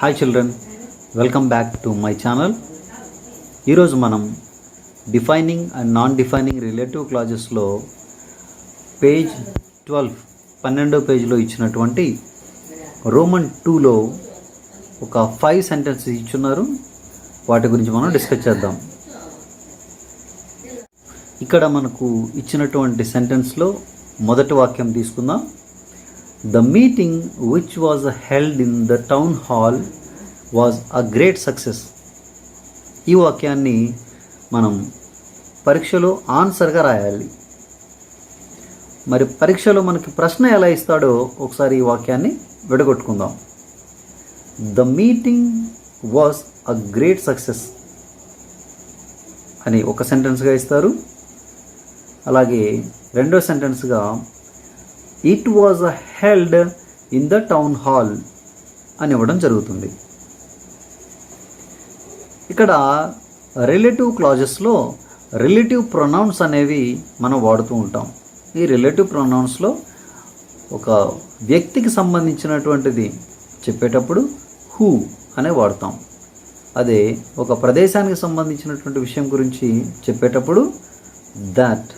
Hi children, welcome back to my channel. ఈరోజు మనం defining and non defining relative క్లాజెస్లో page 12 పేజీలో ఇచ్చినటువంటి రోమన్ 2లో ఒక 5 సెంటెన్సెస్ ఇచ్చున్నారు. వాటి గురించి మనం డిస్కస్ చేద్దాం. ఇక్కడ మనకు ఇచ్చినటువంటి సెంటెన్స్లో మొదటి వాక్యం తీసుకుందాం. The meeting which was held in the town hall was a great success. ఈ వాక్యాన్ని మనం పరీక్షలో ఆన్సర్గా రాయాలి. మరి పరీక్షలో మనకి ప్రశ్న ఎలా ఇస్తాడో ఒకసారి ఈ వాక్యాన్ని విడగొట్టుకుందాం. The meeting was a great success అని ఒక సెంటెన్స్గా ఇస్తారు. అలాగే రెండో సెంటెన్స్గా it was held in the town hall అని ఇవ్వడం జరుగుతుంది. ఇక్కడ రిలేటివ్ క్లాజెస్లో రిలేటివ్ ప్రొనౌన్స్ అనేవి మనం వాడుతూ ఉంటాం. ఈ రిలేటివ్ ప్రొనౌన్స్లో ఒక వ్యక్తికి సంబంధించినటువంటిది చెప్పేటప్పుడు హూ అనే వాడతాం. అదే ఒక ప్రదేశానికి సంబంధించినటువంటి విషయం గురించి చెప్పేటప్పుడు దాట్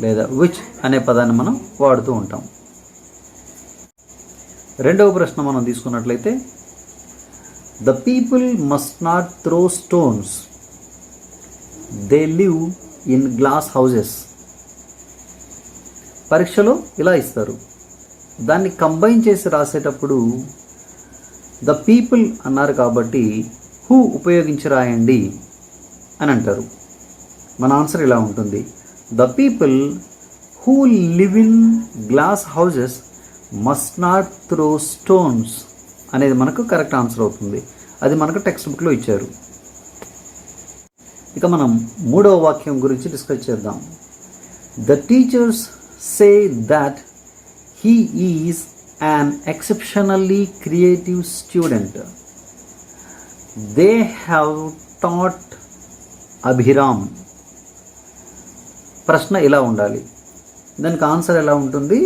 లేదా విచ్ అనే పదాన్ని మనం వాడుతూ ఉంటాం. రెండవ ప్రశ్న మనం తీసుకున్నట్లయితే the people must not throw stones, they live in glass houses. పరీక్షలో ఇలా ఇస్తారు. దాన్ని కంబైన్ చేసి రాసేటప్పుడు ద పీపుల్ అన్నారు కాబట్టి హూ ఉపయోగించి రాయండి అని అంటారు. మన ఆన్సర్ ఇలా ఉంటుంది. The people who live in glass houses must not throw stones అనేది మనకు కరెక్ట్ ఆన్సర్ అవుతుంది. అది మనకు టెక్స్ట్ బుక్లో ఇచ్చారు. ఇక మనం మూడవ వాక్యం గురించి డిస్కస్ చేద్దాం. The teachers say that he is an exceptionally creative student. They have taught Abhiram. ప్రశ్న ఇలా ఉండాలి. దానికి ఆన్సర్ ఎలా ఉంటుంది?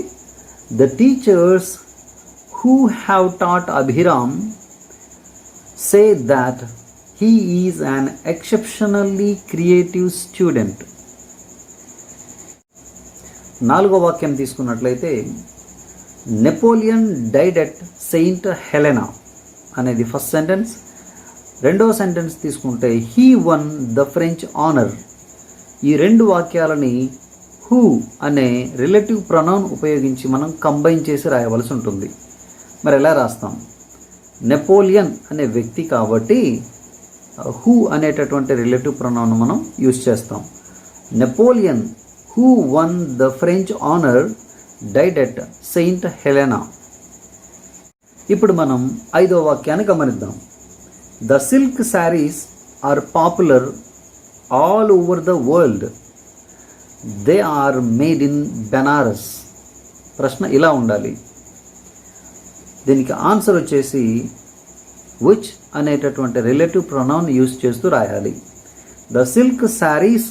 The teachers who have taught Abhiram say that he is an exceptionally creative student. నాలుగో వాక్యం తీసుకున్నట్లయితే Napoleon died at Saint Helena అనేది ఫస్ట్ సెంటెన్స్. రెండో సెంటెన్స్ తీసుకుంటే he won the French honour. ఈ రెండు వాక్యాలని హూ అనే రిలేటివ్ ప్రొనౌన్ ఉపయోగించి మనం కంబైన్ చేసి రాయవలసి ఉంటుంది. మరి ఎలా రాస్తాం? నెపోలియన్ అనే వ్యక్తి కాబట్టి హూ అనేటటువంటి రిలేటివ్ ప్రొనౌన్ మనం యూజ్ చేస్తాం. Napoleon who won the French honour died at Saint Helena. ఇప్పుడు మనం ఐదో వాక్యాన్ని గమనిద్దాం. The silk saris are popular all over the world. They are made in Benares. ప్రశ్న ఇలా ఉండాలి. దీనికి ఆన్సర్ వచ్చేసి which అనేటటువంటి రిలేటివ్ ప్రొనౌన్ యూజ్ చేస్తూ రాయాలి. The silk sarees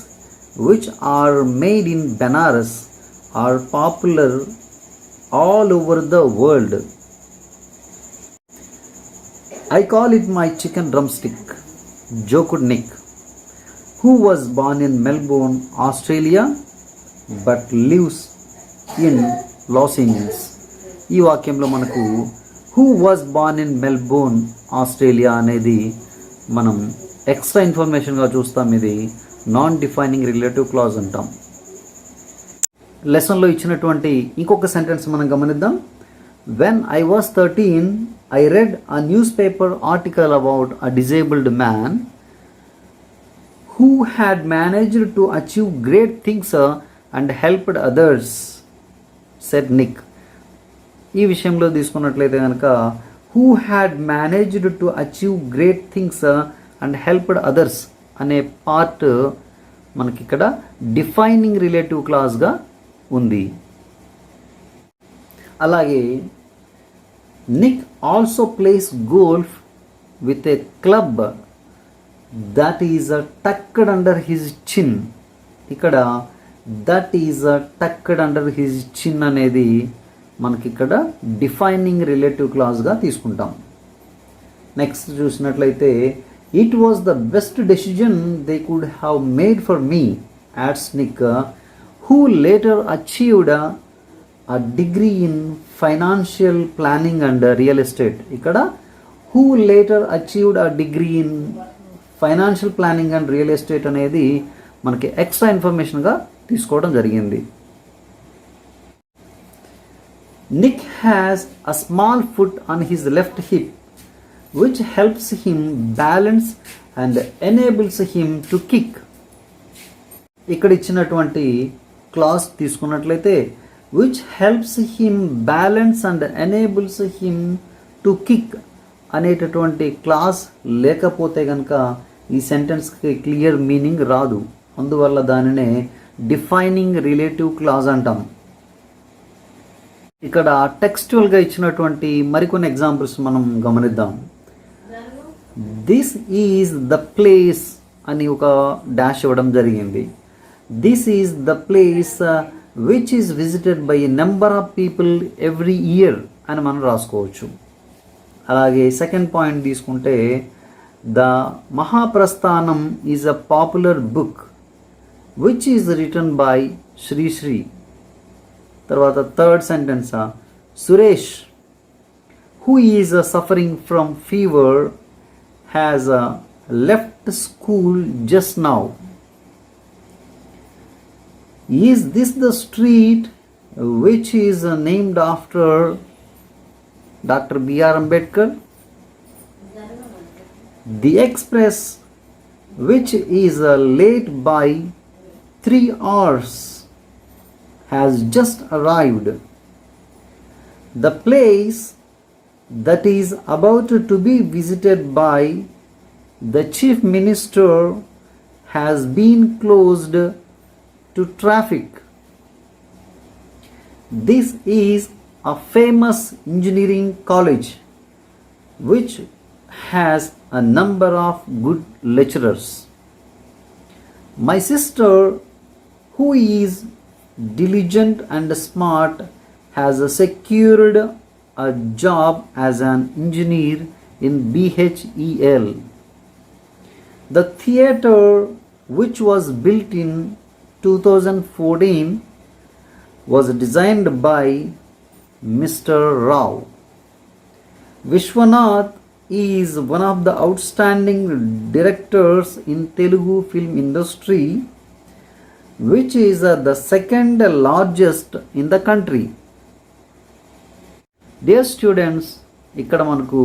which are made in Benares are popular all over the world. I call it my chicken drumstick, joked Nick, who was born in Melbourne, Australia, but lives in Los Angeles. ఈ వాక్యంలో మనకు who was born in Melbourne, Australia అనేది మనం extra ఇన్ఫర్మేషన్గా చూస్తాం. ఇది non defining relative clause అంటాం. లెసన్లో ఇచ్చినటువంటి ఇంకొక సెంటెన్స్ మనం గమనిద్దాం. When I was 13, I read a newspaper article about a disabled man who had managed to achieve great things and helped others, said Nick. ఈ విషయంలో తీసుకున్నట్లయితే కనుక who had managed to achieve great things and helped others అనే part మనకి ఇక్కడ defining relative క్లాజ్గా ఉంది. అలాగే Nick also plays golf with a club that is tucked under his chin. ఇక్కడ that is tucked under his chin అనేది మనకి ఇక్కడ defining relative క్లాజ్గా తీసుకుంటాం. నెక్స్ట్ చూసినట్లయితే it was the best decision they could have made for me ads Nick, who later achieved a degree in financial planning and real estate. ఇక్కడ who later achieved a degree in financial planning and real estate అనేది మనకి extra ఇన్ఫర్మేషన్గా తీసుకోవడం జరిగింది. Nick has a small foot on his left hip which helps him balance and enables him to kick. ఇక్కడ ఇచ్చినటువంటి class తీసుకున్నట్లయితే which helps him balance and enables him to kick అనేటటువంటి class లేకపోతే కనుక ఈ సెంటెన్స్కి క్లియర్ మీనింగ్ రాదు. అందువల్ల దానినే డిఫైనింగ్ రిలేటివ్ క్లాజ్ అంటాం. ఇక్కడ టెక్స్చువల్గా ఇచ్చినటువంటి మరికొన్ని ఎగ్జాంపుల్స్ మనం గమనిద్దాం. దిస్ ఈజ్ ద ప్లేస్ అని ఒక డాష్ ఇవ్వడం జరిగింది. This is the place which is visited by a number of people every year అని మనం రాసుకోవచ్చు. అలాగే సెకండ్ పాయింట్ తీసుకుంటే the Mahaprasthanam is a popular book which is written by Sri Sri. తర్వాత third sentence Suresh who is suffering from fever has left school just now. Is this the street which is named after Dr. B.R. Ambedkar? The express which is late by 3 hours has just arrived. The place that is about to be visited by the chief minister has been closed to traffic. This is a famous engineering college which has a number of good lecturers. My sister, who is diligent and smart, has secured a job as an engineer in BHEL. The theatre, which was built in 2014, was designed by Mr. Rao. Vishwanath is one of the outstanding directors in Telugu film industry, which is the second largest in the country. Dear students, ఇక్కడ మనకు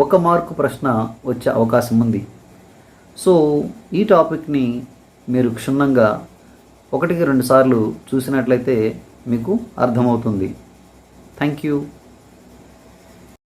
1 mark ప్రశ్న వచ్చే అవకాశం ఉంది. So ఈ టాపిక్ని మీరు క్షుణ్ణంగా 1-2 సార్లు చూసినట్లయితే మీకు అర్థమవుతుంది. Thank you.